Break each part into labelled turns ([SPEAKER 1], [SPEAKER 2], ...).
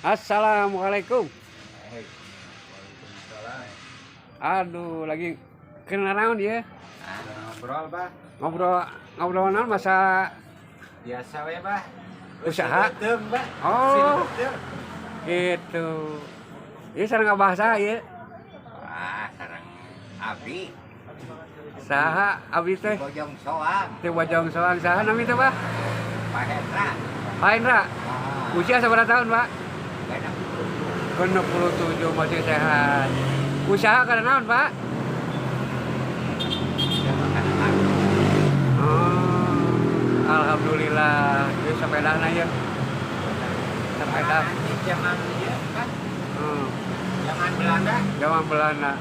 [SPEAKER 1] Assalamualaikum.
[SPEAKER 2] Waalaikumsalam.
[SPEAKER 1] Aduh, lagi kena naon ya?
[SPEAKER 2] Ngobrol, Bah.
[SPEAKER 1] Ngobrol naon masa
[SPEAKER 2] Biasa we, Bah.
[SPEAKER 1] usaha?
[SPEAKER 2] Betem, Bah.
[SPEAKER 1] Oh.
[SPEAKER 2] Betem.
[SPEAKER 1] Gitu. Ini sareng ngabahasa ya.
[SPEAKER 2] Wah, sareng abdi.
[SPEAKER 1] Saha abdi teh?
[SPEAKER 2] Bojong soang.
[SPEAKER 1] Teh Bojong Soang saha nami teh, Pak?
[SPEAKER 2] Pak Hendra.
[SPEAKER 1] Pak Indra. Usia seberapa tahun, Pak?
[SPEAKER 2] Enak.
[SPEAKER 1] 67 masih sehat. Usaha kana naon, Pak? Oh, alhamdulillah. Ini sepedana ya. Sepeda.
[SPEAKER 2] Zaman ieu kan,
[SPEAKER 1] Hmm.
[SPEAKER 2] zaman Belanda.
[SPEAKER 1] Zaman Belanda.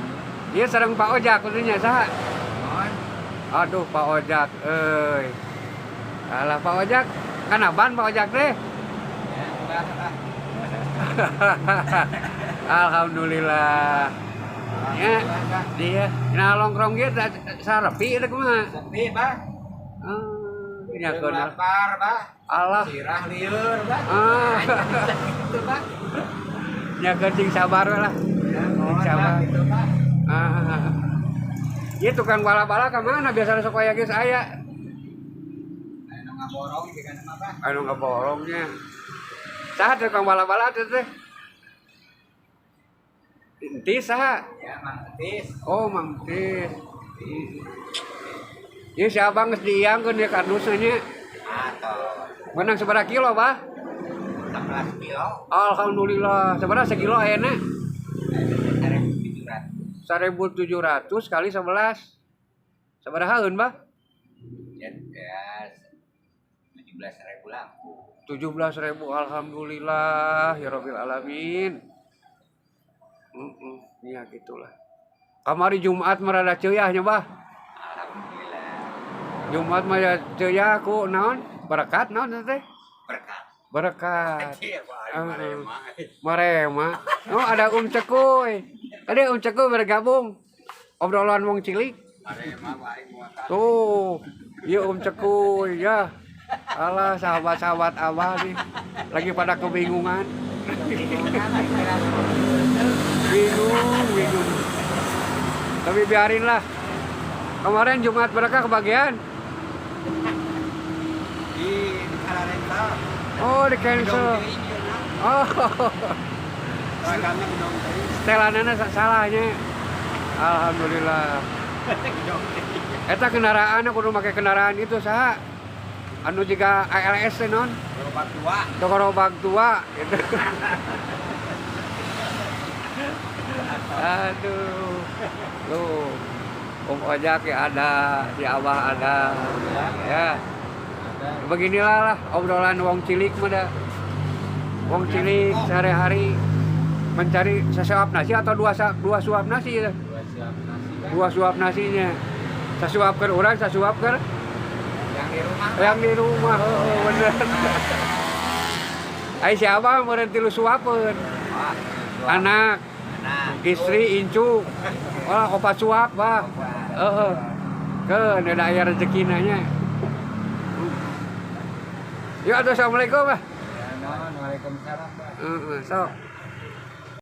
[SPEAKER 1] Iya sareng Pak Ojak kudunya saha?
[SPEAKER 2] Mohon.
[SPEAKER 1] Aduh Pak Ojak euy. Alah Pak Ojak, kan aban Pak Ojak teh.
[SPEAKER 2] Ya, Bah.
[SPEAKER 1] Alhamdulillah. Ya, dia. Nah longkrong ge sarepi eta kumaha?
[SPEAKER 2] Sepi, Bah.
[SPEAKER 1] Nyakeun.
[SPEAKER 2] Lapar, Bah.
[SPEAKER 1] Allah.
[SPEAKER 2] Sirah lieur, Bah. Gitu, Bah.
[SPEAKER 1] Nyakeun cing sabar we lah.
[SPEAKER 2] Ya, mohon,
[SPEAKER 1] Sabar.
[SPEAKER 2] Bah, gitu, Bah.
[SPEAKER 1] Ieu tukang bala-bala ka mana biasana sok aya geus aya.
[SPEAKER 2] Anu ngaborong di kana mah, Bah.
[SPEAKER 1] Anu ngaborongnya. Saha tukang bala-bala teh? Entis saha?
[SPEAKER 2] Ya, Mang Tis.
[SPEAKER 1] Oh, Mang Tis. Ieu si Abang geus diiangkeun ya kardusna nya.
[SPEAKER 2] Atau
[SPEAKER 1] Menang sabaraha kilo, Bah?
[SPEAKER 2] 16 kilo.
[SPEAKER 1] Alhamdulillah. Sabaraha sekilo ayeuna?
[SPEAKER 2] 1.700.
[SPEAKER 1] 1.700 kali 11. Sabaraha heun, Bah?
[SPEAKER 2] Ya, 17.000 lah.
[SPEAKER 1] 17.000. Alhamdulillah ya rabbil alamin. Ya gitulah. Kamari Jumat merada ceuyahnya, Bah.
[SPEAKER 2] Alhamdulillah.
[SPEAKER 1] Jumat mah ya ceuyah ku naon? Berkat naon teh?
[SPEAKER 2] Berkat.
[SPEAKER 1] Berkat.
[SPEAKER 2] Iya, Pak.
[SPEAKER 1] Marema. Oh, ada Cekuy. Ada Cekuy bergabung. Obrolan wong cilik.
[SPEAKER 2] Marema baik muatan.
[SPEAKER 1] Tuh, iya Cekuy ya. Alah sahabat-sahabat Abah nih lagi pada kebingungan. Bingung. Tapi biarin lah. Kemarin Jumat berkah kebagian.
[SPEAKER 2] Di rental.
[SPEAKER 1] Oh, di cancel. Oh,
[SPEAKER 2] Seragamnya gedong tadi.
[SPEAKER 1] setelanana salahnya. Alhamdulillah. Eta kendaraan kudu make kendaraan itu saha? Anu juga ALS teh non?
[SPEAKER 2] Gerobak tua.
[SPEAKER 1] Gerobak tua gitu. Aduh. Tuh. Om Ojak ya ada, si Abah ada. Ya. Beginilah lah obrolan wong cilik mah dah. Wong cilik sehari-hari mencari sesuap nasi atau dua suap nasi ya. Dua suap nasinya. Sasuap ke orang, sasuap ke
[SPEAKER 2] Yang di rumah.
[SPEAKER 1] yang di rumah. Oh, bener. Ai si Abah meureun 3 suapeun. Anak, istri, incu. Wah, 4 suap, Bah. Heeh. Keun ada aya rezekina nya. Yuk, assalamualaikum, Bah.
[SPEAKER 2] Ya, Waalaikumsalam, Pak.
[SPEAKER 1] Sok.